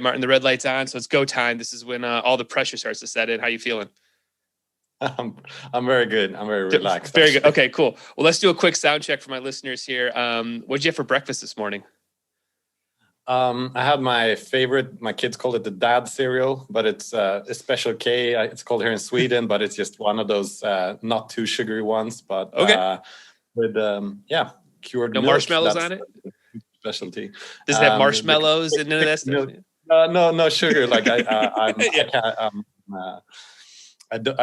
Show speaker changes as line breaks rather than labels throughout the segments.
Martin? The red light's on, so it's go time. This is when all the pressure starts to set in. How you feeling?
I'm very good. I'm very relaxed.
Very good. Okay, cool. Well, let's do a quick sound check for my listeners here. What did you have for breakfast this morning?
I had my favorite, my kids call it the dad cereal, but it's a Special K. It's called here in Sweden, but it's just one of those not too sugary ones, but
okay.
With cured milk.
Marshmallows on it?
Specialty.
Does it have marshmallows and none of that stuff?
No sugar. Like I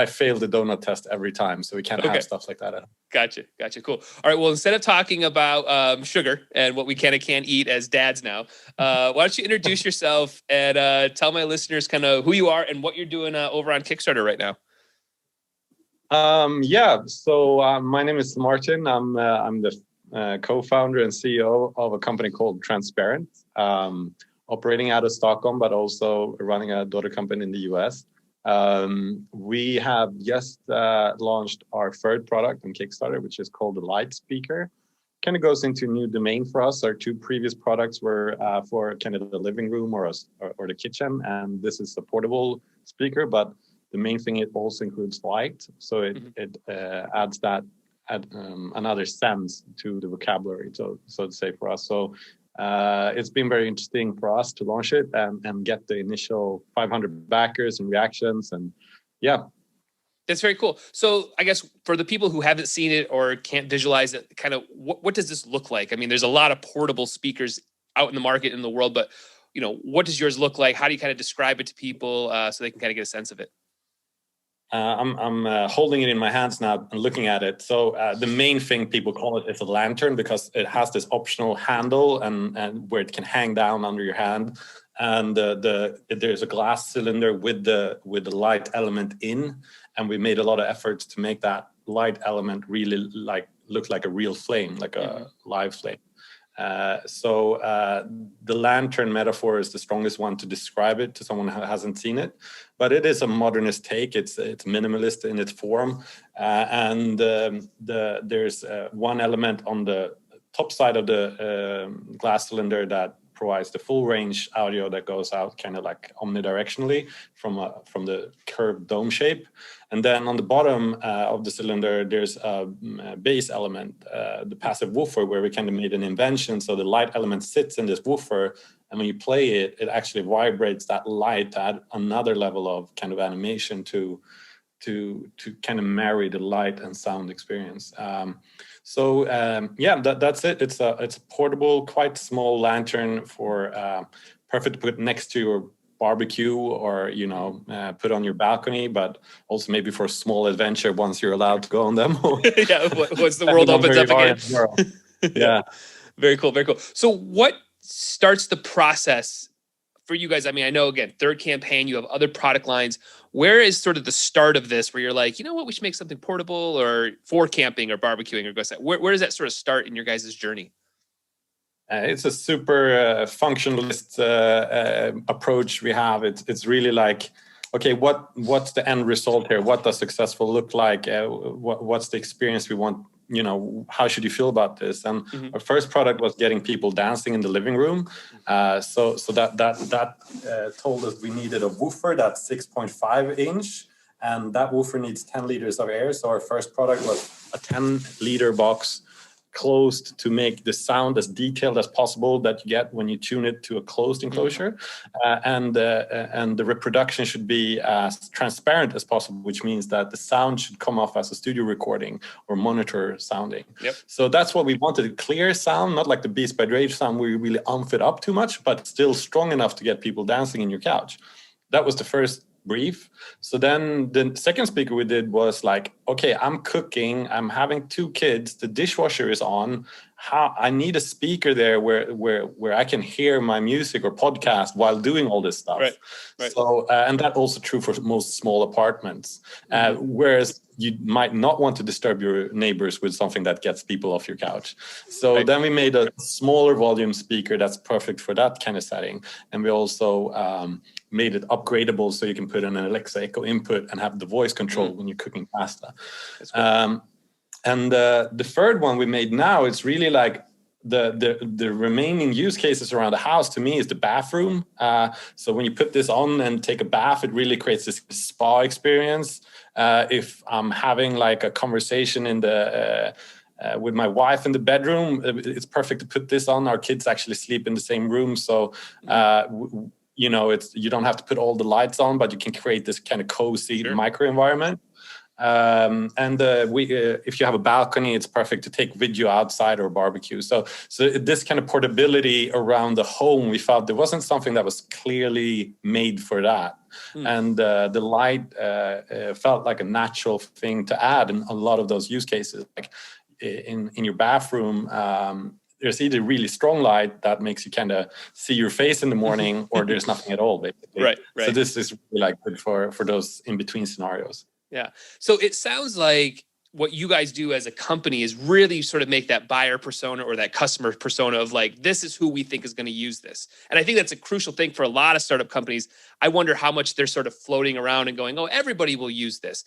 fail the donut test every time, so we can't have stuff like that.
Gotcha. Cool. All right. Well, instead of talking about sugar and what we can and can't eat as dads now, why don't you introduce yourself and tell my listeners kind of who you are and what you're doing over on Kickstarter right now.
So my name is Martin. I'm the co-founder and CEO of a company called Transparent, operating out of Stockholm, but also running a daughter company in the US. We have just launched our third product on Kickstarter, which is called the Light Speaker. Kind of goes into a new domain for us. Our two previous products were for kind of the living room or the kitchen, and this is a portable speaker, but the main thing, it also includes light, so it adds that another sense to the vocabulary, so to say, for us. So it's been very interesting for us to launch it and get the initial 500 backers and reactions, and
that's very cool. So I guess for the people who haven't seen it or can't visualize it, kind of what does this look like? I mean, there's a lot of portable speakers out in the market in the world, but what does yours look like? How do you kind of describe it to people so they can kind of get a sense of it?
I'm holding it in my hands now and looking at it. So the main thing people call it is a lantern, because it has this optional handle and where it can hang down under your hand. And there's a glass cylinder with the light element in, and we made a lot of efforts to make that light element really look like a real flame, like a live flame. So the lantern metaphor is the strongest one to describe it to someone who hasn't seen it, but it is a modernist take. It's minimalist in its form, and there's one element on the top side of the glass cylinder that provides the full range audio that goes out kind of like omnidirectionally from the curved dome shape. And then on the bottom of the cylinder, there's a bass element, the passive woofer, where we kind of made an invention. So the light element sits in this woofer, and when you play it, it actually vibrates that light to add another level of kind of animation to kind of marry the light and sound experience. That's it. It's a portable, quite small lantern for perfect to put next to your barbecue or put on your balcony, but also maybe for a small adventure once you're allowed to go on them.
Once the world opens up again.
Yeah.
Very cool. So what starts the process for you guys? I mean, I know, again, third campaign, you have other product lines. Where is sort of the start of this where you're like, you know what, we should make something portable or for camping or barbecuing or go set? Where does that sort of start in your guys' journey?
It's a super functionalist approach we have. It's really like, okay, what's the end result here? What does successful look like? What's the experience we want? How should you feel about this? And our first product was getting people dancing in the living room. So that told us we needed a woofer that's 6.5 inch, and that woofer needs 10 liters of air. So our first product was a 10-liter box, closed to make the sound as detailed as possible that you get when you tune it to a closed enclosure, and the reproduction should be as transparent as possible, which means that the sound should come off as a studio recording or monitor sounding. So that's what we wanted: a clear sound, not like the Beats by Dre sound where you really amp it up too much, but still strong enough to get people dancing in your couch. That was the first brief. So then the second speaker we did was like, okay, I'm cooking, I'm having 2 kids, the dishwasher is on. I need a speaker there where I can hear my music or podcast while doing all this stuff. Right. So and that's also true for most small apartments. Whereas you might not want to disturb your neighbors with something that gets people off your couch. So then we made a smaller volume speaker that's perfect for that kind of setting. And we also made it upgradable so you can put in an Alexa Echo input and have the voice control when you're cooking pasta. And the third one we made now, it's really like the remaining use cases around the house to me is the bathroom. So when you put this on and take a bath, it really creates this spa experience. If I'm having like a conversation in the with my wife in the bedroom, it's perfect to put this on. Our kids actually sleep in the same room, so you know, you don't have to put all the lights on, but you can create this kind of cozy micro environment. If you have a balcony, it's perfect to take video outside or barbecue. So this kind of portability around the home, we felt there wasn't something that was clearly made for that. And the light felt like a natural thing to add in a lot of those use cases. Like in your bathroom, there's either really strong light that makes you kind of see your face in the morning, or there's nothing at all, basically.
Right.
So this is really like good for those in-between scenarios.
Yeah. So it sounds like what you guys do as a company is really sort of make that buyer persona or that customer persona of like, this is who we think is going to use this. And I think that's a crucial thing for a lot of startup companies. I wonder how much they're sort of floating around and going, oh, everybody will use this.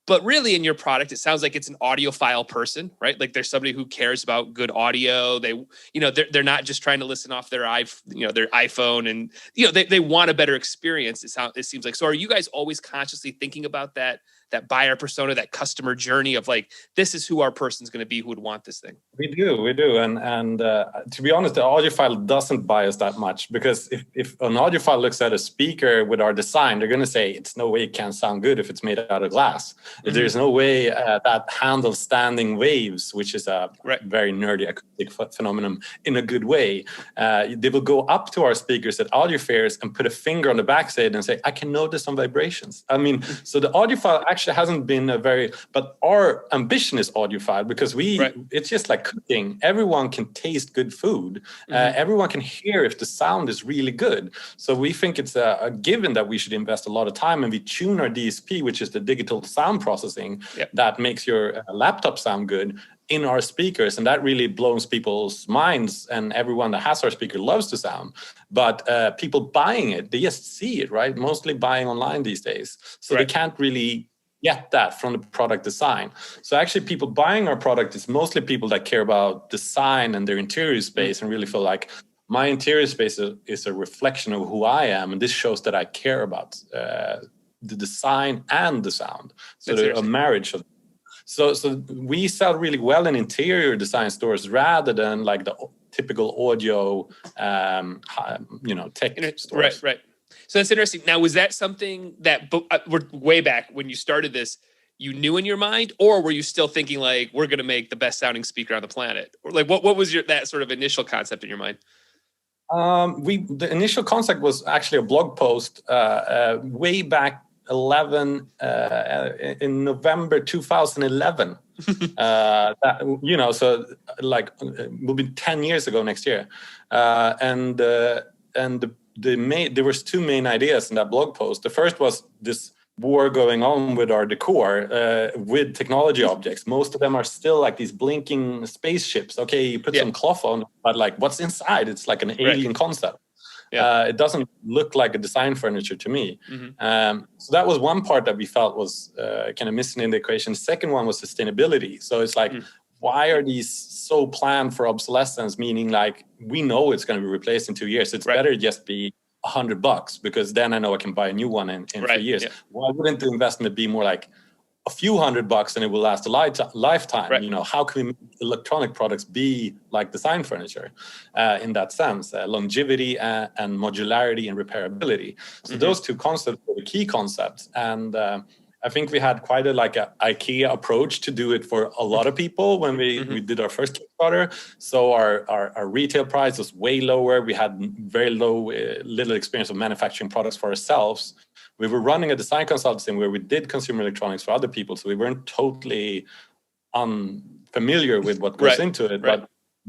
But really in your product, it sounds like it's an audiophile person, right? Like there's somebody who cares about good audio. They, you know, they're not just trying to listen off their their iPhone, and, you know, they want a better experience. It seems like. So are you guys always consciously thinking about that buyer persona, that customer journey of like, this is who our person's going to be who would want this thing?
We do. And to be honest, the audiophile doesn't bias that much, because if an audiophile looks at a speaker with our design, they're going to say, it's no way it can sound good if it's made out of glass. Mm-hmm. There's no way that handles standing waves, which is a very nerdy acoustic phenomenon, in a good way. They will go up to our speakers at audio fairs and put a finger on the backside and say, I can notice some vibrations. I mean, so the audiophile actually hasn't been but our ambition is audiophile, because it's just like cooking. Everyone can taste good food. Everyone can hear if the sound is really good. So we think it's a given that we should invest a lot of time, and we tune our DSP, which is the digital sound processing that makes your laptop sound good, in our speakers. And that really blows people's minds, and everyone that has our speaker loves the sound. But people buying it, they just see it, right? Mostly buying online these days. So they can't really get that from the product design. So actually people buying our product is mostly people that care about design and their interior space, and really feel like my interior space is a reflection of who I am, and this shows that I care about the design and the sound. So a marriage of. So we sell really well in interior design stores rather than like the typical audio, tech stores.
Right. So that's interesting. Now, was that something that we're way back when you started this, you knew in your mind, or were you still thinking like, we're going to make the best sounding speaker on the planet? Or like, what was that sort of initial concept in your mind?
The initial concept was actually a blog post way back in November 2011. So like will be 10 years ago next year, there was two main ideas in that blog post. The first was this war going on with our decor, with technology objects. Most of them are still like these blinking spaceships. Okay, you put some cloth on, but like what's inside? It's like an alien concept. It doesn't look like a design furniture to me. So that was one part that we felt was kind of missing in the equation. The second one was sustainability. So it's like, why are these so planned for obsolescence? Meaning like, we know it's going to be replaced in 2 years. It's better just be $100, because then I know I can buy a new one in 3 years. Why wouldn't the investment be more like a few $100 and it will last a lifetime? You know, how can we make electronic products be like design furniture in that sense? Longevity and modularity and repairability. So those two concepts were the key concepts. And I think we had quite a IKEA approach to do it for a lot of people when we did our first Kickstarter. So our retail price was way lower. We had very little experience of manufacturing products for ourselves. We were running a design consultancy where we did consumer electronics for other people. So we weren't totally unfamiliar with what goes into it,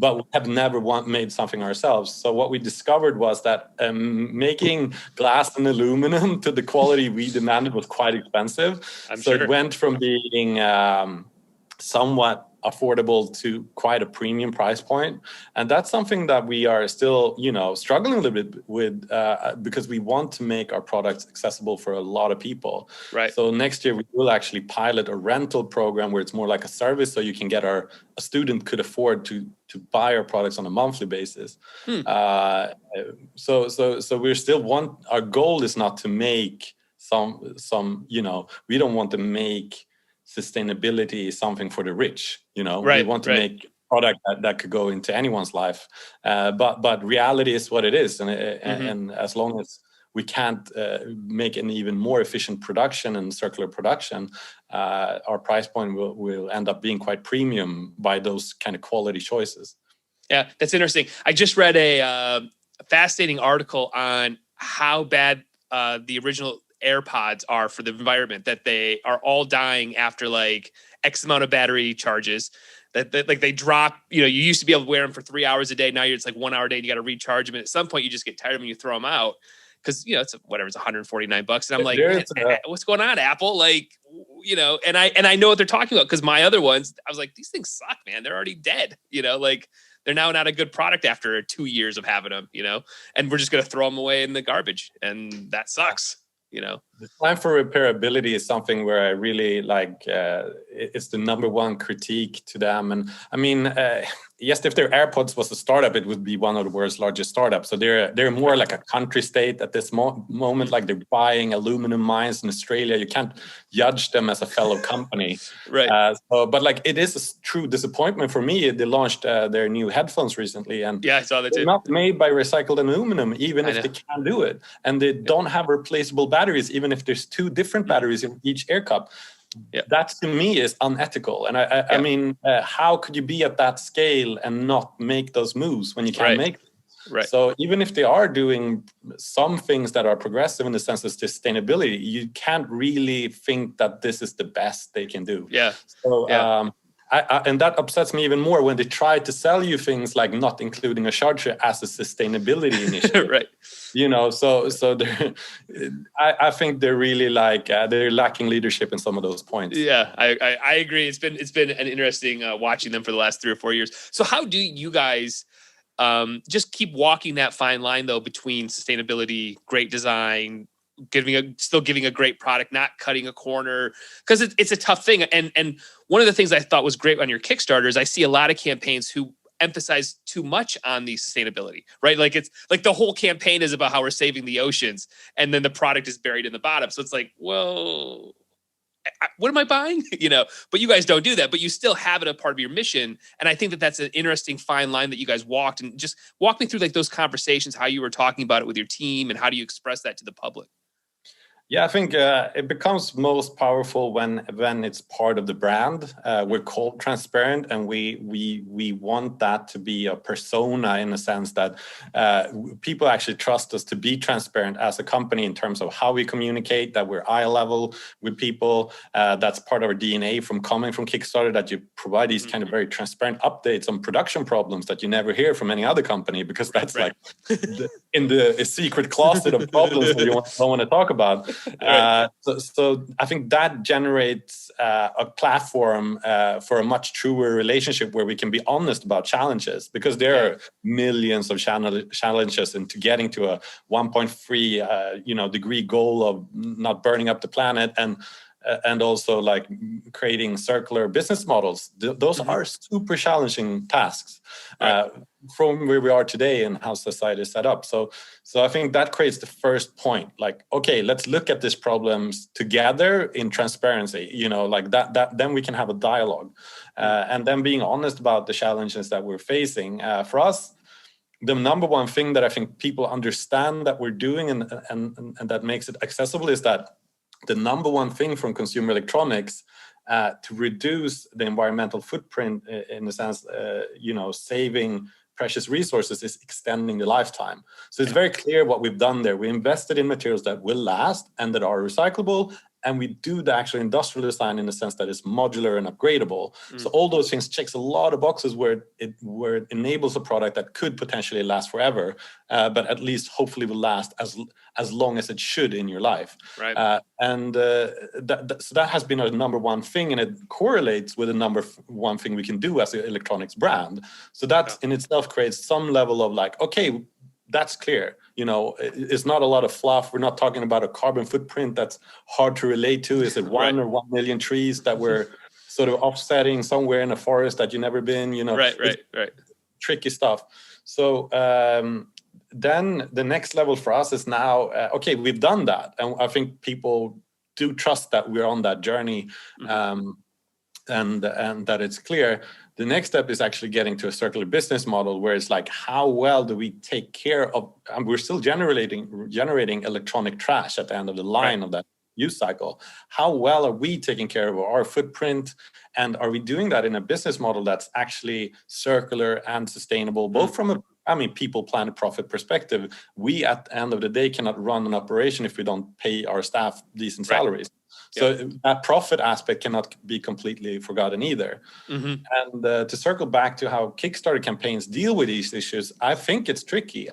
but we have never made something ourselves. So what we discovered was that making glass and aluminum to the quality we demanded was quite expensive. It went from being somewhat affordable to quite a premium price point. And that's something that we are still, struggling a little bit with because we want to make our products accessible for a lot of people.
Right.
So next year we will actually pilot a rental program where it's more like a service, so you can get a student could afford to buy our products on a monthly basis. So we're still our goal is not to make some we don't want to make sustainability something for the rich. We want to make product that could go into anyone's life, but reality is what it is, and as long as we can't make an even more efficient production and circular production, our price point will end up being quite premium by those kind of quality choices.
Yeah, that's interesting. I just read a fascinating article on how bad the original AirPods are for the environment, that they are all dying after like X amount of battery charges, that like they drop, you used to be able to wear them for 3 hours a day. Now it's like 1 hour a day and you got to recharge them. And at some point you just get tired of them and you throw them out because, it's $149. And I'm like, what's going on, Apple? Like, and I know what they're talking about because my other ones, I was like, these things suck, man. They're already dead, like they're now not a good product after 2 years of having them, and we're just going to throw them away in the garbage. And that sucks.
The time for repairability is something where I really like. It's the number one critique to them, and I mean, yes, if their AirPods was a startup, it would be one of the world's largest startups. So they're more like a country state at this moment. Like they're buying aluminum mines in Australia. You can't judge them as a fellow company,
right?
But like it is a true disappointment for me. They launched their new headphones recently, and
yeah, I saw that too.
They're not made by recycled aluminum, even if they can do it, and they don't have replaceable batteries, even if there's 2 different batteries in each air cup. Yeah. That to me is unethical. And I mean, how could you be at that scale and not make those moves when you can't make them? Right. So even if they are doing some things that are progressive in the sense of sustainability, you can't really think that this is the best they can do.
Yeah.
So, and that upsets me even more when they try to sell you things like not including a charger as a sustainability initiative.
Right.
So I think they're really they're lacking leadership in some of those points.
Yeah, I agree. It's been an interesting watching them for the last 3 or 4 years. So how do you guys just keep walking that fine line though between sustainability, great design, still giving a great product, not cutting a corner, because it's a tough thing. And one of the things I thought was great on your Kickstarter is I see a lot of campaigns who emphasize too much on the sustainability, right? Like it's like the whole campaign is about how we're saving the oceans, and then the product is buried in the bottom. So it's like, well, what am I buying? But you guys don't do that, but you still have it a part of your mission. And I think that that's an interesting fine line that you guys walked, and just walk me through like those conversations, how you were talking about it with your team, and how do you express that to the public?
Yeah, I think it becomes most powerful when it's part of the brand. We're called transparent, and we want that to be a persona in a sense that people actually trust us to be transparent as a company in terms of how we communicate, that we're eye level with people. That's part of our DNA from coming from Kickstarter, that you provide these kind of very transparent updates on production problems that you never hear from any other company, because that's like in the secret closet of problems that you don't want to talk about. So I think that generates a platform for a much truer relationship where we can be honest about challenges, because there are millions of challenges into getting to a 1.3 degree goal of not burning up the planet, and also like creating circular business models. Those are super challenging tasks from where we are today and how society is set up. So I think that creates the first point. Like, okay, let's look at these problems together in transparency. Like that. Then we can have a dialogue, and then being honest about the challenges that we're facing. For us, the number one thing that I think people understand that we're doing and that makes it accessible is that the number one thing from consumer electronics to reduce the environmental footprint, in a sense, saving precious resources, is extending the lifetime. So it's very clear what we've done there. We invested in materials that will last and that are recyclable and we do the actual industrial design in the sense that it's modular and upgradable. So all those things checks a lot of boxes where it enables a product that could potentially last forever, but at least hopefully will last as long as it should in your life.
Right.
So that has been our number one thing, and it correlates with the number one thing we can do as an electronics brand. So that in itself creates some level of like, okay, that's clear. You know, it's not a lot of fluff. We're not talking about a carbon footprint that's hard to relate to. Is it one or 1 million trees that we're sort of offsetting somewhere in a forest that you've never been? You know,
right.
Tricky stuff. So then the next level for us is now, okay, we've done that. And I think people do trust that we're on that journey, and that it's clear. The next step is actually getting to a circular business model where it's like, how well do we take care of, and we're still generating electronic trash at the end of the line of that use cycle. How well are we taking care of our footprint? And are we doing that in a business model that's actually circular and sustainable, both from a people, planet, profit perspective? We, at the end of the day, cannot run an operation if we don't pay our staff decent salaries. So that profit aspect cannot be completely forgotten either. And to circle back to how Kickstarter campaigns deal with these issues, I think it's tricky.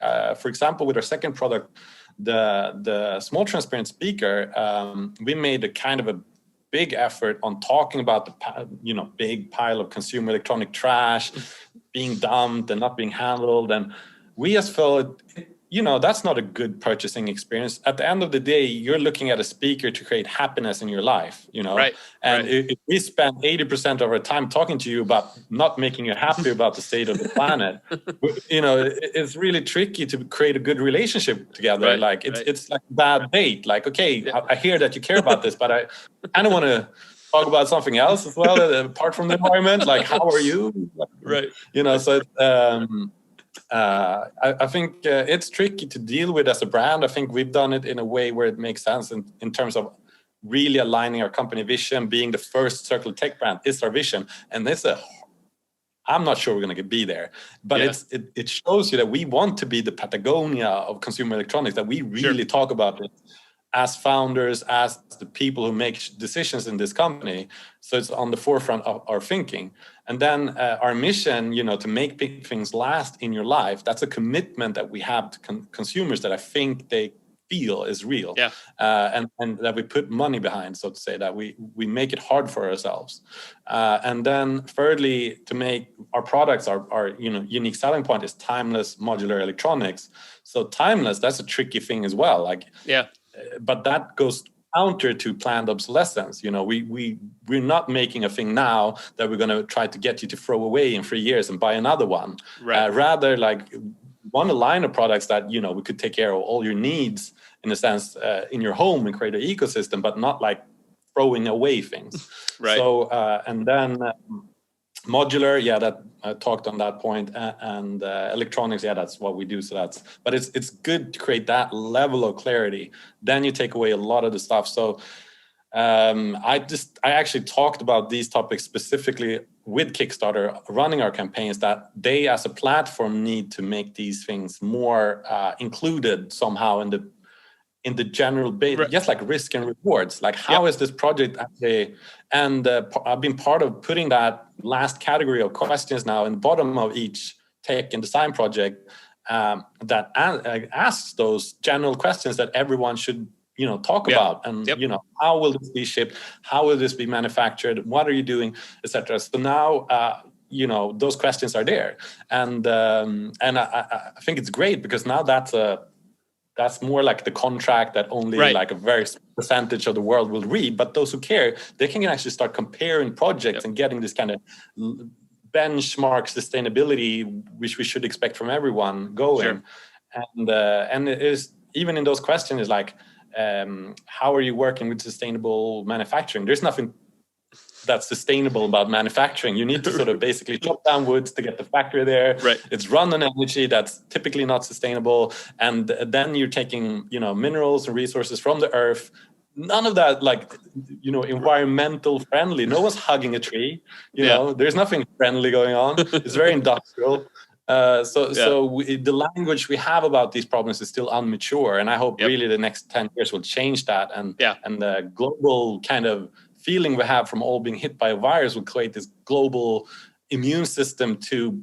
For example, with our second product, the small transparent speaker, we made a kind of a big effort on talking about the big pile of consumer electronic trash being dumped and not being handled, and we just felt that's not a good purchasing experience. At the end of the day, you're looking at a speaker to create happiness in your life, if we spend 80% of our time talking to you about not making you happy about the state of the planet, it's really tricky to create a good relationship together. It's like a bad date. Like, okay, I hear that you care about this, but I kind of want to talk about something else as well, apart from the environment. Like, how are you? I think it's tricky to deal with as a brand. I think we've done it in a way where it makes sense in terms of really aligning our company vision. Being the first circular tech brand is our vision, and I'm not sure we're going to be there, but it shows you that we want to be the Patagonia of consumer electronics, that we really talk about it as founders, as the people who make decisions in this company. So it's on the forefront of our thinking. And then our mission, to make big things last in your life, that's a commitment that we have to consumers that I think they feel is real. And that we put money behind, so to say, that we make it hard for ourselves. And then thirdly, to make our products, our unique selling point is timeless modular electronics. So timeless, that's a tricky thing as well. But that goes counter to planned obsolescence. We're not making a thing now that we're going to try to get you to throw away in 3 years and buy another one. Rather, want a line of products that we could take care of all your needs in a sense in your home and create an ecosystem, but not like throwing away things. So and then modular, that I talked on that point, and electronics, that's what we do. So but it's good to create that level of clarity. Then you take away a lot of the stuff. So I actually talked about these topics specifically with Kickstarter running our campaigns, that they as a platform need to make these things more included somehow in the general base, just like risk and rewards. Like, how is this project actually? And I've been part of putting that last category of questions now in the bottom of each tech and design project that asks those general questions that everyone should talk about. And how will this be shipped? How will this be manufactured? What are you doing, etc. So now those questions are there, and I think it's great, because now that's more like the contract that only like a very percentage of the world will read. But those who care, they can actually start comparing projects and getting this kind of benchmark sustainability, which we should expect from everyone going. And it is, even in those questions, is like, how are you working with sustainable manufacturing? There's nothing that's sustainable about manufacturing. You need to sort of basically chop down woods to get the factory there. It's run on energy that's typically not sustainable, and then you're taking minerals and resources from the earth. None of that environmental friendly. No one's hugging a tree. There's nothing friendly going on. It's very industrial. The language we have about these problems is still immature, and I hope really the next 10 years will change that. And the global kind of feeling we have from all being hit by a virus will create this global immune system to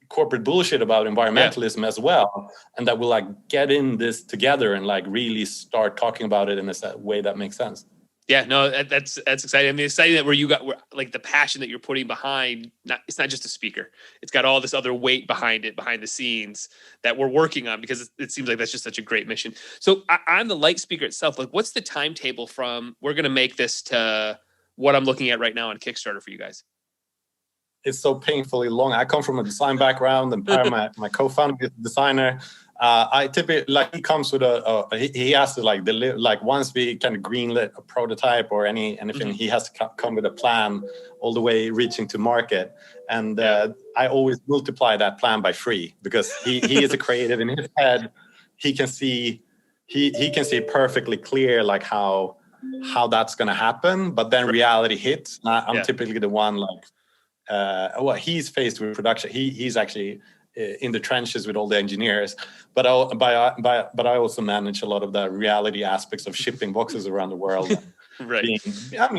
corporate bullshit about environmentalism as well, and that will like get in this together and like really start talking about it in a way that makes sense.
Yeah, no, that's exciting. I mean, exciting that where like the passion that you're putting behind. It's not just a speaker; it's got all this other weight behind it, behind the scenes that we're working on, because it seems like that's just such a great mission. So, on the light speaker itself, like, what's the timetable from we're going to make this to what I'm looking at right now on Kickstarter for you guys?
It's so painfully long. I come from a design background, and my co-founder is a designer. I typically, like, he comes with he has to like deliver, like, once we kind of greenlit a prototype or anything, he has to come with a plan all the way reaching to market. And I always multiply that plan by 3, because he is a creative in his head. He can see perfectly clear like how that's going to happen, but then reality hits. I'm typically the one like, he's faced with production. He's actually in the trenches with all the engineers, but I also manage a lot of the reality aspects of shipping boxes around the world.
Right.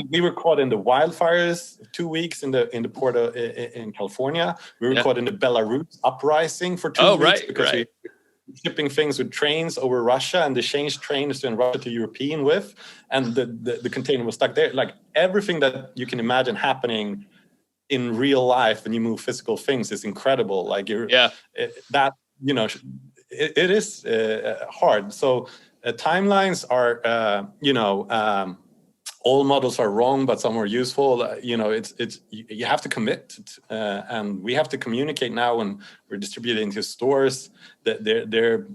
We were caught in the wildfires 2 weeks in the port in California. We were caught in the Belarus uprising for 2 weeks because we were shipping things with trains over Russia, and they changed trains in Russia to European with, and the container was stuck there. Like, everything that you can imagine happening in real life when you move physical things is incredible. Like, it is hard. So timelines are all models are wrong, but some are useful. You have to commit, and we have to communicate now when we're distributing to stores that they're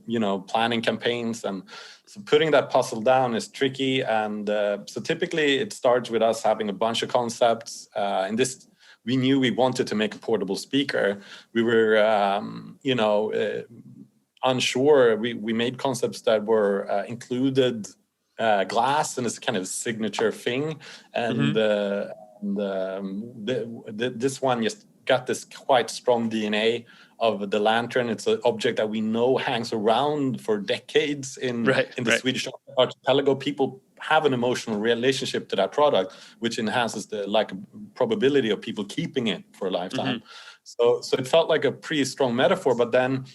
planning campaigns, and so putting that puzzle down is tricky. And so typically it starts with us having a bunch of concepts. In this, we knew we wanted to make a portable speaker. We were, unsure. We made concepts that were included glass, and it's kind of a signature thing. And this one just got this quite strong DNA of the lantern. It's an object that we know hangs around for decades in the Swedish archipelago. People have an emotional relationship to that product, which enhances the probability of people keeping it for a lifetime. So it felt like a pretty strong metaphor, but then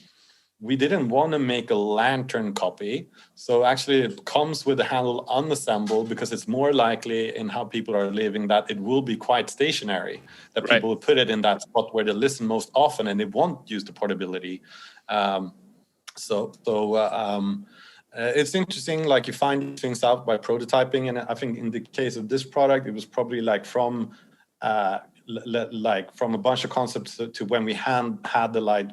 we didn't want to make a lantern copy. So actually it comes with the handle unassembled, because it's more likely in how people are living that it will be quite stationary, that people will put it in that spot where they listen most often, and they won't use the portability. It's interesting, like, you find things out by prototyping. And I think in the case of this product, it was probably like from a bunch of concepts to when we had the light.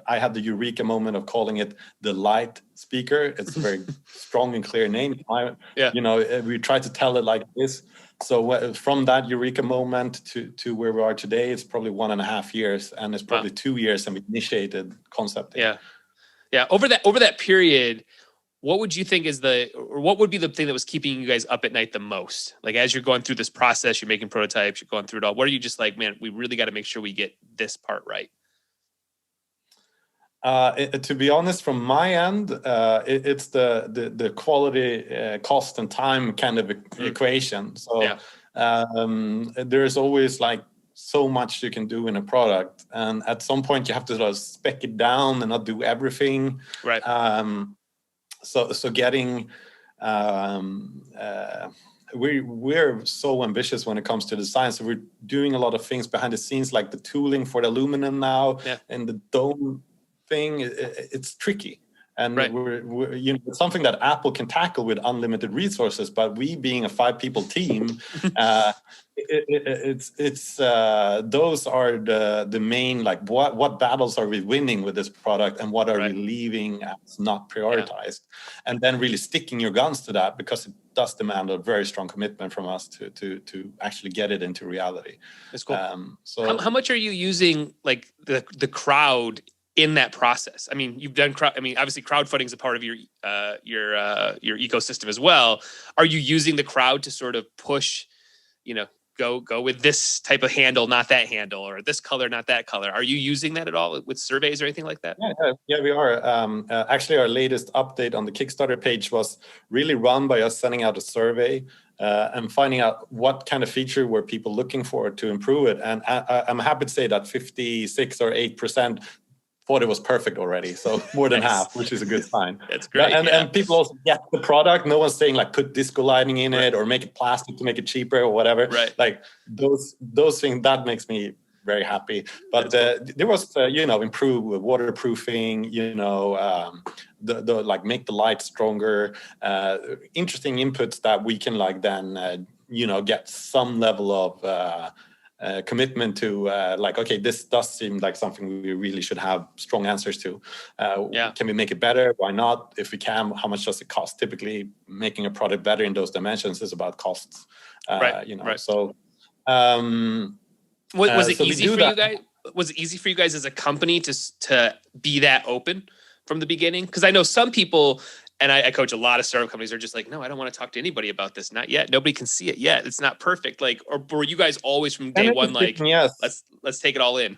I had the eureka moment of calling it the light speaker. It's a very strong and clear name. We tried to tell it like this. So from that eureka moment to where we are today, it's probably 1.5 years, and it's probably 2 years, and we initiated concepting.
Yeah. Over that period, what would you think what would be the thing that was keeping you guys up at night the most? Like, as you're going through this process, you're making prototypes, you're going through it all. What are you just like, man, we really got to make sure we get this part right?
To be honest, from my end, it's the quality, cost, and time kind of equation. So there's always like so much you can do in a product, and at some point you have to sort of spec it down and not do everything. Right. So getting we're so ambitious when it comes to design. So we're doing a lot of things behind the scenes, like the tooling for the aluminum now, and the dome thing. It's tricky, and we're it's something that Apple can tackle with unlimited resources. But we, being a 5-people team, it's those are the main, like, what battles are we winning with this product, and what are we leaving as not prioritized, and then really sticking your guns to that, because it does demand a very strong commitment from us to actually get it into reality. That's cool.
So how much are you using, like, the crowd in that process? I mean, you've done obviously crowdfunding is a part of your ecosystem as well. Are you using the crowd to sort of push, go with this type of handle, not that handle, or this color, not that color. Are you using that at all with surveys or anything like that?
Yeah, we are. Actually, our latest update on the Kickstarter page was really run by us sending out a survey and finding out what kind of feature were people looking for to improve it. And I'm happy to say that 56 or 8% thought it was perfect already. So more than half, which is a good sign.
That's great.
And people also get the product. No one's saying like put disco lighting in it or make it plastic to make it cheaper or whatever.
Right.
Like those things, that makes me very happy. But there was, improve waterproofing, the like make the light stronger, interesting inputs that we can like then, get some level of commitment to like, okay, this does seem like something we really should have strong answers to. Can we make it better? Why not? If we can, how much does it cost? Typically, making a product better in those dimensions is about costs. So
was it easy for you guys? Was it easy for you guys as a company to be that open from the beginning? Because I know some people, and I coach a lot of startup companies, are just like, no, I don't want to talk to anybody about this. Not yet. Nobody can see it yet. It's not perfect. Like, or were you guys always from day one like,
yes,
let's take it all in?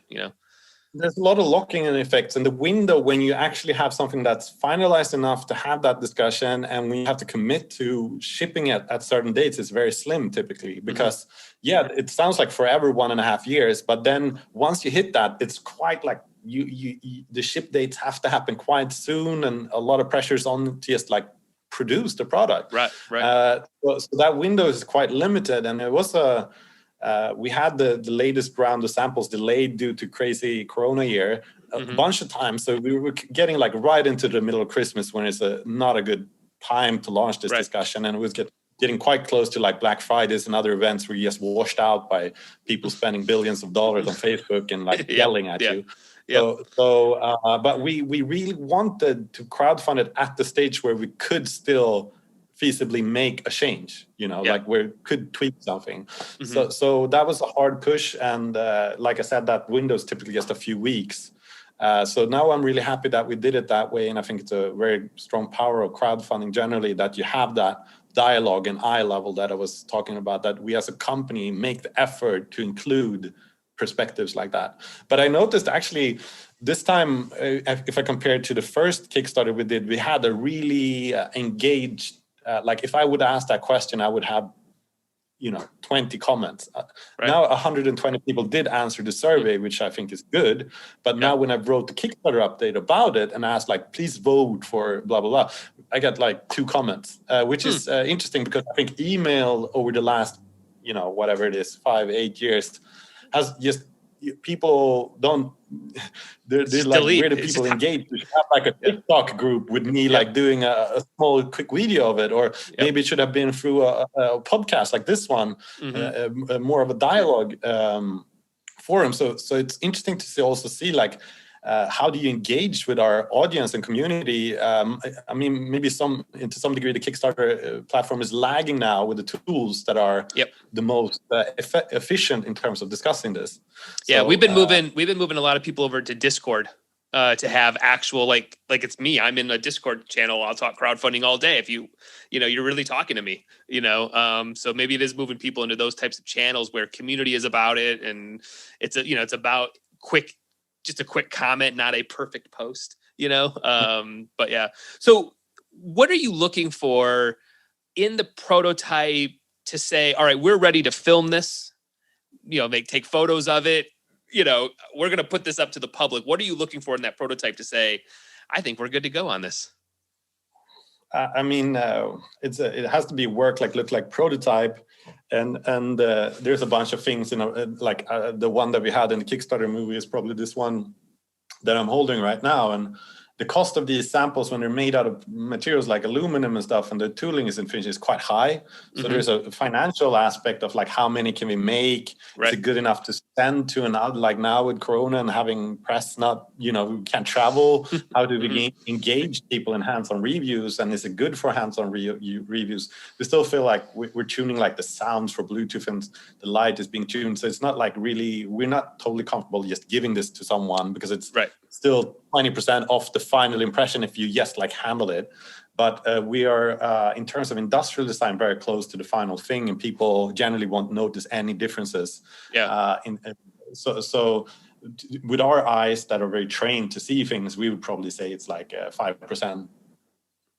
There's a lot of locking in effects, and the window when you actually have something that's finalized enough to have that discussion, and we have to commit to shipping it at certain dates is very slim typically, because it sounds like forever 1.5 years, but then once you hit that, it's quite like you the ship dates have to happen quite soon, and a lot of pressures on to just like produce the product.
Right.
So that window is quite limited, and it was we had the latest round of samples delayed due to crazy Corona year a bunch of times. So we were getting like right into the middle of Christmas when it's not a good time to launch this discussion, and it was getting quite close to like Black Fridays and other events where you just washed out by people spending billions of dollars on Facebook and like yelling at you. But we really wanted to crowdfund it at the stage where we could still feasibly make a change, like we could tweak something. So that was a hard push. And like I said, that window is typically just a few weeks. So now I'm really happy that we did it that way. And I think it's a very strong power of crowdfunding generally, that you have that dialogue and eye level that I was talking about, that we as a company make the effort to include perspectives like that. But I noticed actually this time, if I compare it to the first Kickstarter we did, we had a really engaged, like if I would ask that question, I would have 20 comments. Now 120 people did answer the survey, which I think is good. But now when I wrote the Kickstarter update about it and asked like, please vote for blah, blah, blah, I got like 2 comments, which is interesting, because I think email over the last, whatever it is, 5-8 years has just, people don't, they're like, where do people engage? We should have like a TikTok group with me like doing a small quick video of it, or maybe it should have been through a podcast like this one, more of a dialogue forum. So it's interesting to see like, how do you engage with our audience and community? I mean, maybe to some degree, the Kickstarter platform is lagging now with the tools that are the most efficient in terms of discussing this. So,
we've been moving a lot of people over to Discord to have actual like it's me. I'm in a Discord channel. I'll talk crowdfunding all day if you're really talking to me. So maybe it is moving people into those types of channels where community is about it, and it's about just a quick comment, not a perfect post, but yeah. So what are you looking for in the prototype to say, all right, we're ready to film this, take photos of it, we're going to put this up to the public. What are you looking for in that prototype to say, I think we're good to go on this?
I mean, it has to be look like prototype. And there's a bunch of things, like the one that we had in the Kickstarter movie is probably this one that I'm holding right now. And the cost of these samples when they're made out of materials like aluminum and stuff, and the tooling is quite high. So there's a financial aspect of like, how many can we make? Is it good enough to send to an out, like now with Corona and having press not, we can't travel. How do we engage people in hands-on reviews? And is it good for hands-on reviews? We still feel like we're tuning like the sounds for Bluetooth, and the light is being tuned. So it's not like really, we're not totally comfortable just giving this to someone, because it's still 20% off the final impression if you just like handle it. but we are in terms of industrial design very close to the final thing, and people generally won't notice any differences.
Yeah.
So with our eyes that are very trained to see things, we would probably say it's like 5%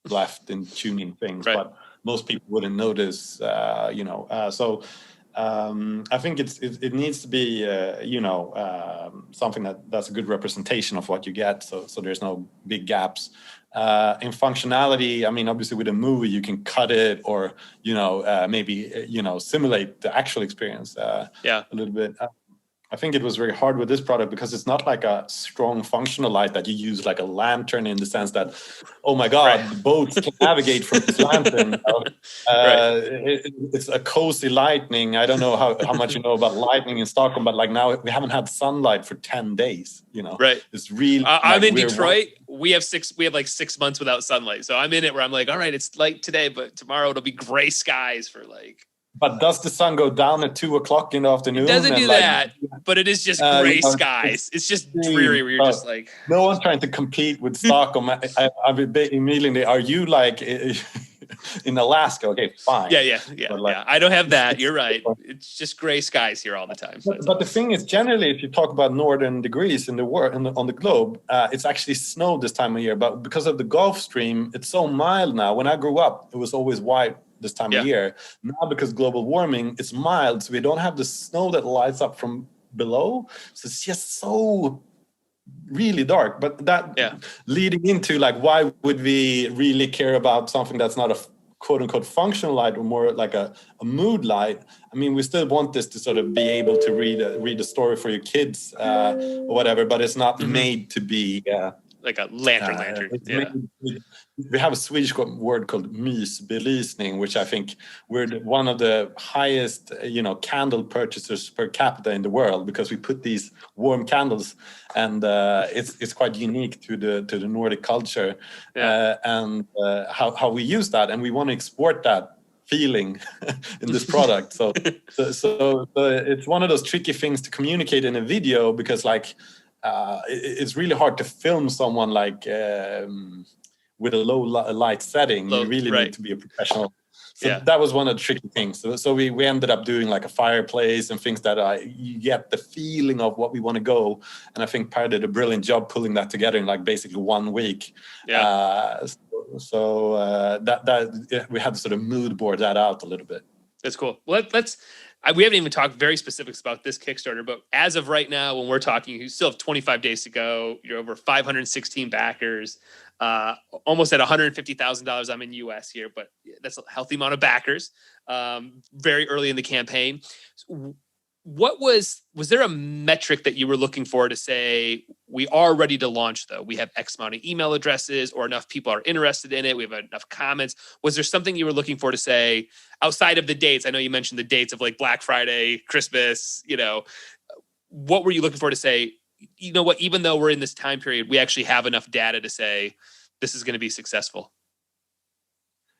left in tuning things,
Right.
but most people wouldn't notice. So I think it needs to be something that's a good representation of what you get. So there's no big gaps. In functionality, I mean, obviously with a movie you can cut it or maybe simulate the actual experience a little bit. I think it was very hard with this product because it's not like a strong functional light that you use like a lantern, in the sense that, oh my God, the boats can navigate from this lantern. It's a cozy lightning. I don't know how much you know about lightning in Stockholm, but like now we haven't had sunlight for 10 days.
Right.
It's really.
I'm in Detroit. We have like 6 months without sunlight. So I'm in it where I'm like, all right, it's light today, but tomorrow it'll be gray skies for like.
But does the sun go down at 2 o'clock in the afternoon?
It doesn't do that, but it is just gray skies. It's just dreary where you're just like.
No one's trying to compete with Stockholm. I've been immediately. Are you like in Alaska? Okay, fine.
Yeah. I don't have that. You're right. It's just gray skies here all the time. So
but the thing is, generally, if you talk about northern degrees in the world, on the globe, it's actually snowed this time of year. But because of the Gulf Stream, it's so mild now. When I grew up, it was always white this time of year. Now, because global warming, it's mild, so we don't have the snow that lights up from below. So it's just so really dark. But that leading into like, why would we really care about something that's not a quote unquote functional light, or more like a mood light? I mean, we still want this to sort of be able to read a story for your kids or whatever, but it's not made to be
like a lantern.
We have a Swedish word called mysbelysning, which I think we're one of the highest, candle purchasers per capita in the world, because we put these warm candles, and it's quite unique to the Nordic culture, and how we use that, and we want to export that feeling in this product. So it's one of those tricky things to communicate in a video, because like. It's really hard to film someone like with a low light setting. You really need to be a professional. So that was one of the tricky things. So we ended up doing like a fireplace and things that you get the feeling of what we want to go. And I think Per did a brilliant job pulling that together in like basically 1 week. So we had to sort of mood board that out a little bit.
That's cool. Well, we haven't even talked very specifics about this Kickstarter, but as of right now, when we're talking, you still have 25 days to go. You're over 516 backers, almost at $150,000. I'm in US here, but that's a healthy amount of backers. Very early in the campaign. What was there a metric that you were looking for to say, we are ready to launch though? We have X amount of email addresses, or enough people are interested in it. We have enough comments. Was there something you were looking for to say, outside of the dates? I know you mentioned the dates of like Black Friday, Christmas, what were you looking for to say, you know what, even though we're in this time period, we actually have enough data to say this is going to be successful?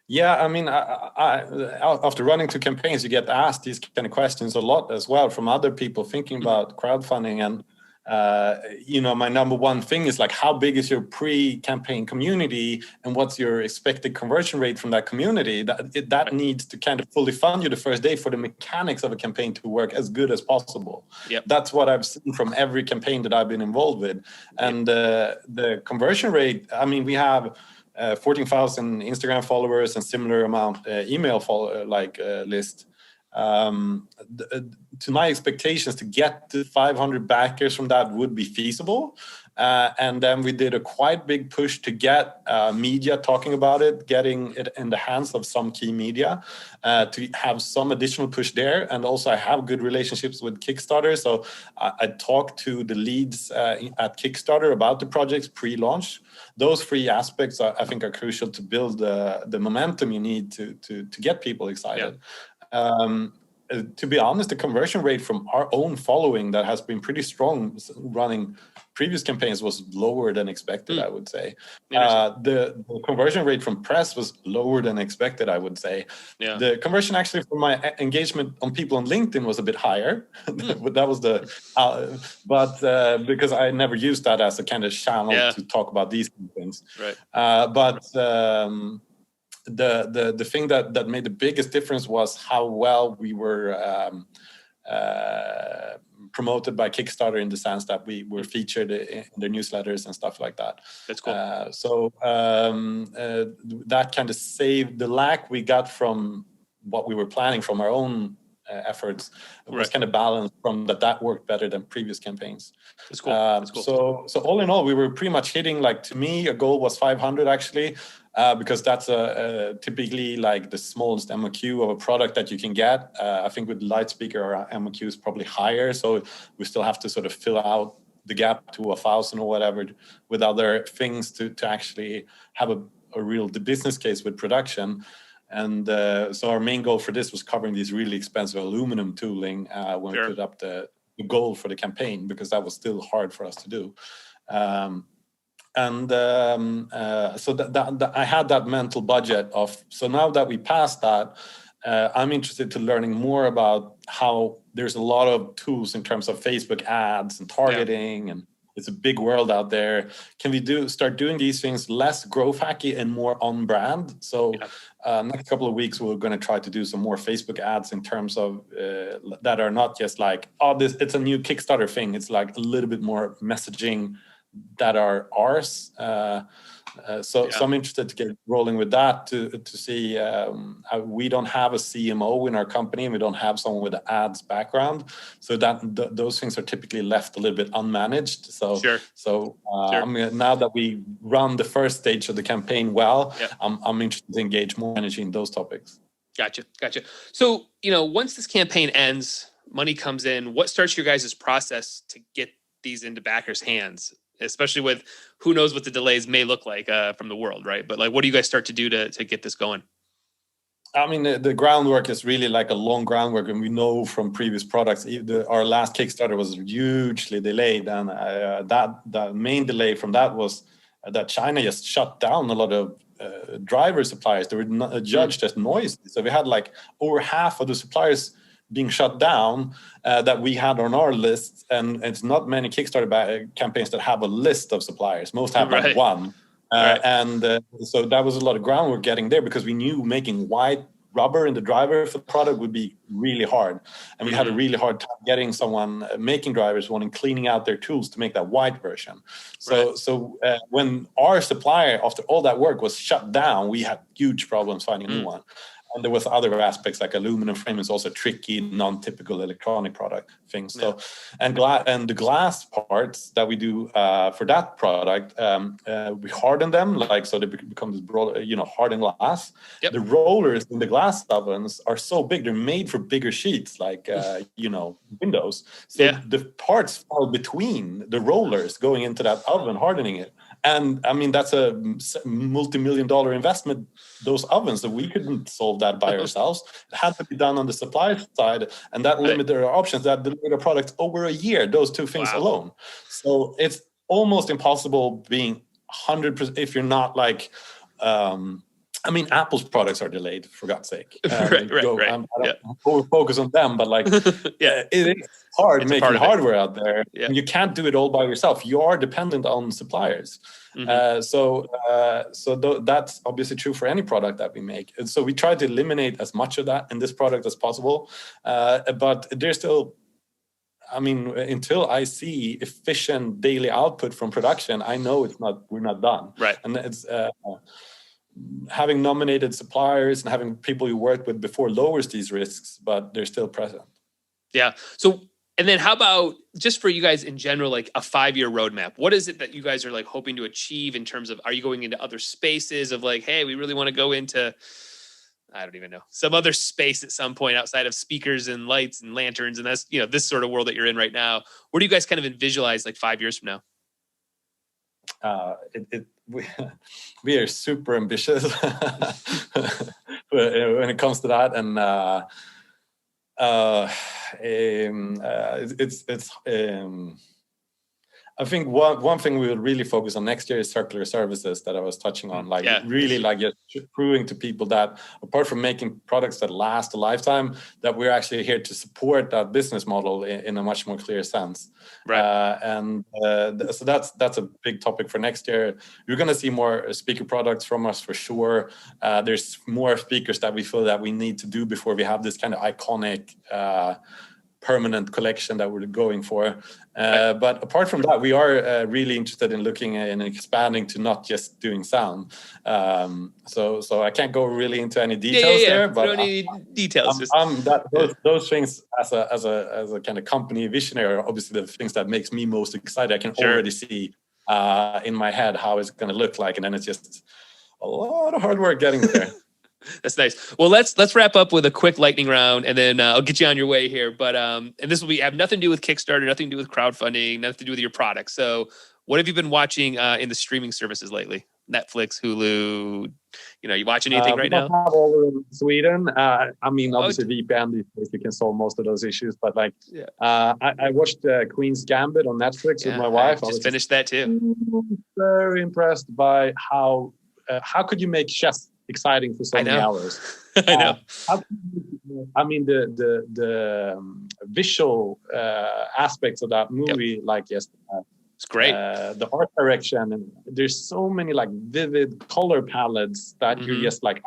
Yeah, I mean, after running 2 campaigns, you get asked these kind of questions a lot as well from other people thinking about crowdfunding. And, my number one thing is like, how big is your pre-campaign community, and what's your expected conversion rate from that community? That needs to kind of fully fund you the first day for the mechanics of a campaign to work as good as possible. That's what I've seen from every campaign that I've been involved with. And the conversion rate, I mean, we have 14,000 Instagram followers and similar amount email list. To my expectations, to get to 500 backers from that would be feasible. And then we did a quite big push to get media talking about it, getting it in the hands of some key media, to have some additional push there. And also I have good relationships with Kickstarter. So I talked to the leads at Kickstarter about the projects pre-launch. Those 3 aspects I think are crucial to build the momentum you need to get people excited. To be honest, the conversion rate from our own following that has been pretty strong running previous campaigns was lower than expected, I would say. The conversion rate from press was lower than expected, I would say. The conversion actually from my engagement on people on LinkedIn was a bit higher. That was but because I never used that as a kind of channel to talk about these things. the thing that made the biggest difference was how well we were promoted by Kickstarter, in the sense that we were featured in their newsletters and stuff like that.
That's cool.
That kind of saved the lack we got from what we were planning from our own efforts. It was kind of balanced from that worked better than previous campaigns.
That's cool. That's cool.
So all in all, we were pretty much hitting, like, to me, a goal was 500 actually, because that's typically like the smallest MOQ of a product that you can get. I think with Lightspeaker, our MOQ is probably higher, so we still have to sort of fill out the gap to 1,000 or whatever with other things to actually have a real business case with production. And so our main goal for this was covering these really expensive aluminum tooling when we put up the goal for the campaign, because that was still hard for us to do. So that I had that mental budget of, so now that we passed that, I'm interested to learning more about how there's a lot of tools in terms of Facebook ads and targeting, and it's a big world out there. Can we start doing these things less growth hacky and more on brand? So next couple of weeks, we're going to try to do some more Facebook ads in terms of that are not just like, oh, it's a new Kickstarter thing. It's like a little bit more messaging that are ours. So I'm interested to get rolling with that to see how we don't have a CMO in our company, and we don't have someone with an ads background. So that those things are typically left a little bit unmanaged. So I mean, now that we run the first stage of the campaign well, I'm interested to engage more energy in those topics.
Gotcha. So, once this campaign ends, money comes in, what starts your guys' process to get these into backers' hands? Especially with who knows what the delays may look like from the world, right? But like, what do you guys start to do to get this going?
I mean, the groundwork is really like a long groundwork, and we know from previous products, our last Kickstarter was hugely delayed, and the main delay from that was that China just shut down a lot of driver suppliers. They were judged as noisy, so we had like over half of the suppliers being shut down that we had on our list, and it's not many Kickstarter campaigns that have a list of suppliers. Most have like one, and so that was a lot of groundwork getting there, because we knew making white rubber in the driver for the product would be really hard, and we had a really hard time getting someone making drivers wanting cleaning out their tools to make that white version. So when our supplier, after all that work, was shut down, we had huge problems finding a new one. And there was other aspects, like aluminum frame is also tricky, non-typical electronic product things. So, and the glass parts that we do for that product, we harden them, like, so they become this broad, hardened glass. The rollers in the glass ovens are so big; they're made for bigger sheets, like windows. So the parts fall between the rollers going into that oven, hardening it. And I mean, that's a multi-million-dollar investment, those ovens, that we couldn't solve that by ourselves. It had to be done on the supply side, and that limited our options. That delayed our products over a year, those two things alone. So it's almost impossible being 100%, if you're not like, I mean, Apple's products are delayed, for God's sake.
Right.
I don't focus on them, but like, it is hard making hardware out there. You can't do it all by yourself. You are dependent on suppliers. So that's obviously true for any product that we make. And so we try to eliminate as much of that in this product as possible. But there's still, I mean, until I see efficient daily output from production, I know we're not done. Right. And it's having nominated suppliers and having people you worked with before lowers these risks, but they're still present. Yeah.
So, and then how about just for you guys in general, like a 5-year roadmap? What is it that you guys are like hoping to achieve in terms of, are you going into other spaces of like, hey, we really want to go into, I don't even know, some other space at some point outside of speakers and lights and lanterns and that's, this sort of world that you're in right now. Where do you guys kind of visualize like 5 years from now?
We are super ambitious when it comes to that, and I think one thing we will really focus on next year is circular services that I was touching on. Like really like just proving to people that apart from making products that last a lifetime, that we're actually here to support that business model in a much more clear sense.
Right.
So that's a big topic for next year. You're going to see more speaker products from us for sure. There's more speakers that we feel that we need to do before we have this kind of iconic permanent collection that we're going for. But apart from that, we are really interested in looking and expanding to not just doing sound. So I can't go really into any details there, but
we don't need details.
Those things as a kind of company visionary are obviously the things that makes me most excited. I can already see in my head how it's going to look like, and then it's just a lot of hard work getting there.
That's nice. Well, let's wrap up with a quick lightning round, and then I'll get you on your way here. But and this will have nothing to do with Kickstarter, nothing to do with crowdfunding, nothing to do with your product. So, what have you been watching in the streaming services lately? Netflix, Hulu. You watching anything right now?
We don't have all in Sweden. I mean, obviously VPN these days you can solve most of those issues. But like, I watched Queen's Gambit on Netflix with my wife.
I just finished that too.
Very impressed by how could you make chess exciting for so many hours.
I know.
I mean, the visual aspects of that movie, like yesterday.
It's great.
The art direction, and there's so many like vivid color palettes that you're just like,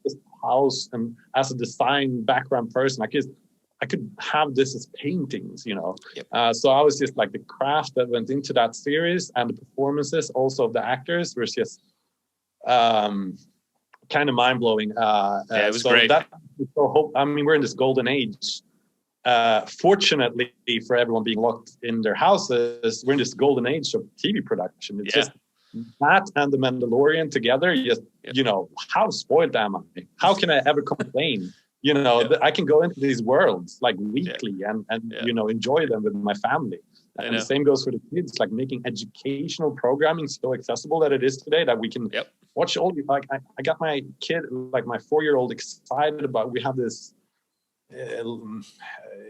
this house, and as a design background person, I could have this as paintings, So I was just like, the craft that went into that series and the performances also of the actors was just kind of mind-blowing.
It was great.
I mean, we're in this golden age. Fortunately for everyone being locked in their houses, we're in this golden age of TV production. It's just that and The Mandalorian together. How spoiled am I? How can I ever complain? I can go into these worlds like weekly and enjoy them with my family. And the same goes for the kids, like making educational programming so accessible that it is today, that we can watch all. Like I got my kid, like my 4-year-old, excited about. We have this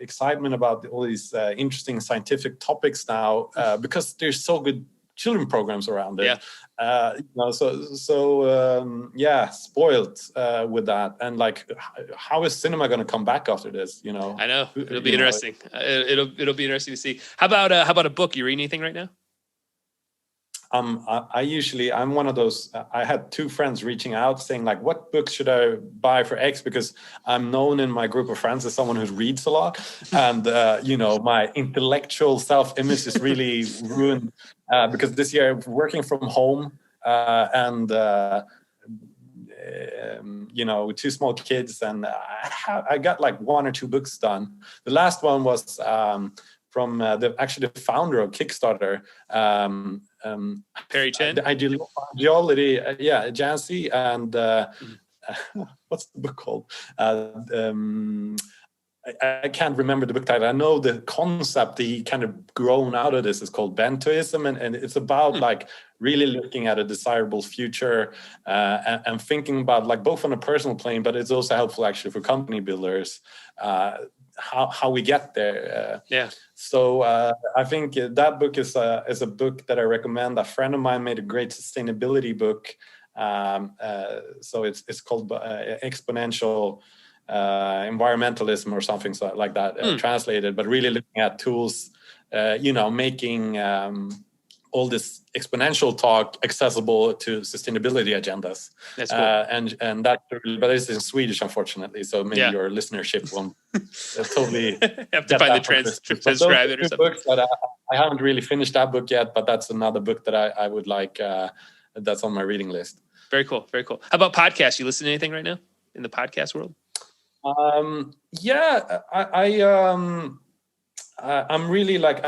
excitement about all these interesting scientific topics now because there's so good children programs around it. Spoiled with that. And like, how is cinema going to come back after this?
I know it'll be interesting. It'll be interesting to see. How about a book? You reading anything right now?
I'm one of those. I had 2 friends reaching out saying like, what books should I buy for X? Because I'm known in my group of friends as someone who reads a lot. And, my intellectual self-image is really ruined because this year working from home with 2 small kids. And I got like 1 or 2 books done. The last one was from the founder of Kickstarter,
Perry Chen,
the ideology, Jancy, and what's the book called? I can't remember the book title. I know the concept he kind of grown out of this is called Bentoism, and it's about like really looking at a desirable future and thinking about like both on a personal plane, but it's also helpful actually for company builders. How we get there. So I think that book is a book that I recommend. A friend of mine made a great sustainability book. So it's called Exponential Environmentalism or something like that, translated, but really looking at tools, making all this exponential talk accessible to sustainability agendas.
That's cool.
And that, but it's in Swedish, unfortunately. So maybe your listenership won't totally
have to find the transcribe it or something.
Books that I haven't really finished that book yet, but that's another book that I would like. That's on my reading list.
Very cool. Very cool. How about podcasts? You listen to anything right now in the podcast world?
I'm really like,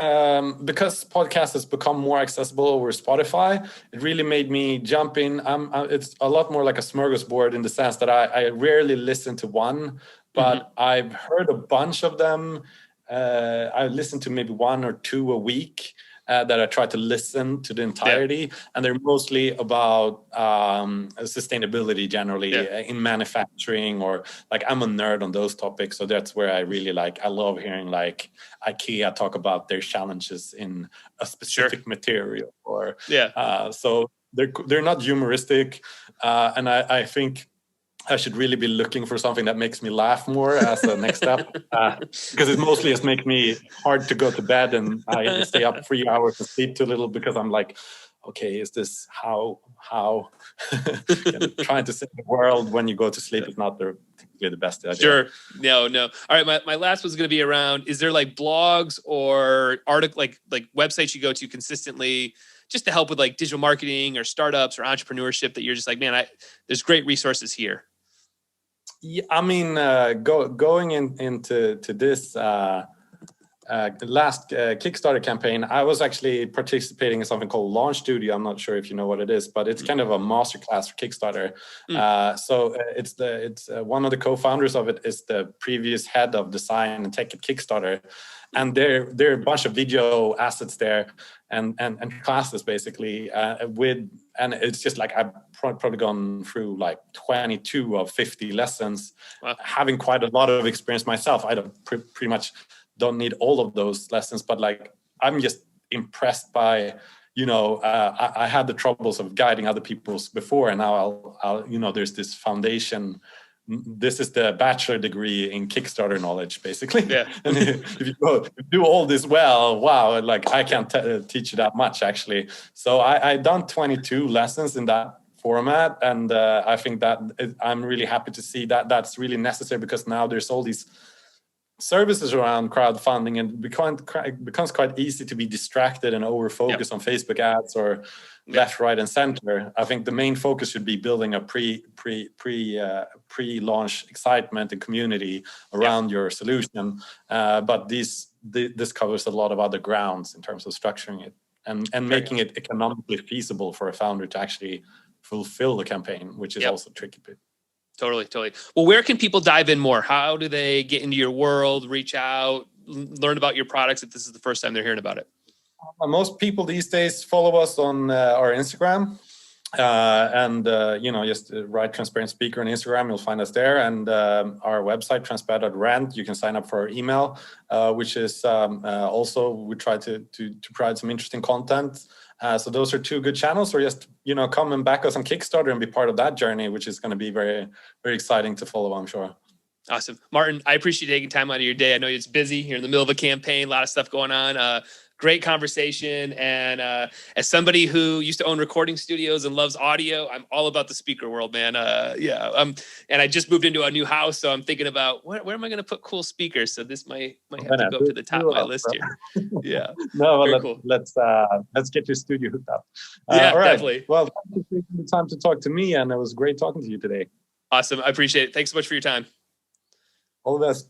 because podcast has become more accessible over Spotify, it really made me jump in. It's a lot more like a smorgasbord in the sense that I rarely listen to one, but I've heard a bunch of them. I listen to maybe 1 or 2 a week. that I try to listen to the entirety, and they're mostly about sustainability generally in manufacturing, or like I'm a nerd on those topics, so that's where I really I love hearing like IKEA talk about their challenges in a specific material, or so they're not humoristic, and I think I should really be looking for something that makes me laugh more as a next step, because it mostly just makes me hard to go to bed, and I stay up 3 hours and sleep too little because I'm like, okay, is this how trying to save the world when you go to sleep is not typically the best idea.
Sure. No. All right. My last one's going to be around, is there like blogs or article, like websites you go to consistently just to help with like digital marketing or startups or entrepreneurship that you're just like, man, there's great resources here?
Yeah, I mean, going into this last Kickstarter campaign, I was actually participating in something called Launch Studio. I'm not sure if you know what it is, but it's kind of a masterclass for Kickstarter. So it's one of the co-founders of it is the previous head of design and tech at Kickstarter, and there are a bunch of video assets there and classes basically and it's just like I've probably gone through like 22 of 50 lessons. Wow. Having quite a lot of experience myself, I don't pretty much don't need all of those lessons, but like I'm just impressed by, I had the troubles of guiding other people's before, and now I'll there's this foundation. This is the bachelor degree in Kickstarter knowledge, basically. Yeah. And if you do all this well, wow, like I can't teach you that much actually. So I done 22 lessons in that format, and I think that I'm really happy to see that that's really necessary, because now there's all these services around crowdfunding, and it becomes quite easy to be distracted and over focus on Facebook ads or left, right, and center. I think the main focus should be building a pre-launch excitement and community around your solution. But this covers a lot of other grounds in terms of structuring it and making it economically feasible for a founder to actually fulfill the campaign, which is also tricky.
Totally. Well, where can people dive in more? How do they get into your world, reach out, learn about your products if this is the first time they're hearing about it?
Most people these days follow us on our Instagram, and just write Transparent Speaker on Instagram. You'll find us there, and our website transparent.rent. You can sign up for our email, which is also we try to provide some interesting content. So those are two good channels, or just come and back us on Kickstarter and be part of that journey, which is going to be very, very exciting to follow, I'm sure.
Awesome, Martin. I appreciate you taking time out of your day. I know it's busy. You're in the middle of a campaign, a lot of stuff going on. Great conversation. And as somebody who used to own recording studios and loves audio, I'm all about the speaker world, man. And I just moved into a new house, so I'm thinking about where am I going to put cool speakers? So this might have to go up to the top of my list here. Yeah.
No, let's get your studio hooked up.
Yeah,
all right.
Definitely.
Well, thank you for taking the time to talk to me, and it was great talking to you today.
Awesome. I appreciate it. Thanks so much for your time.
All the best.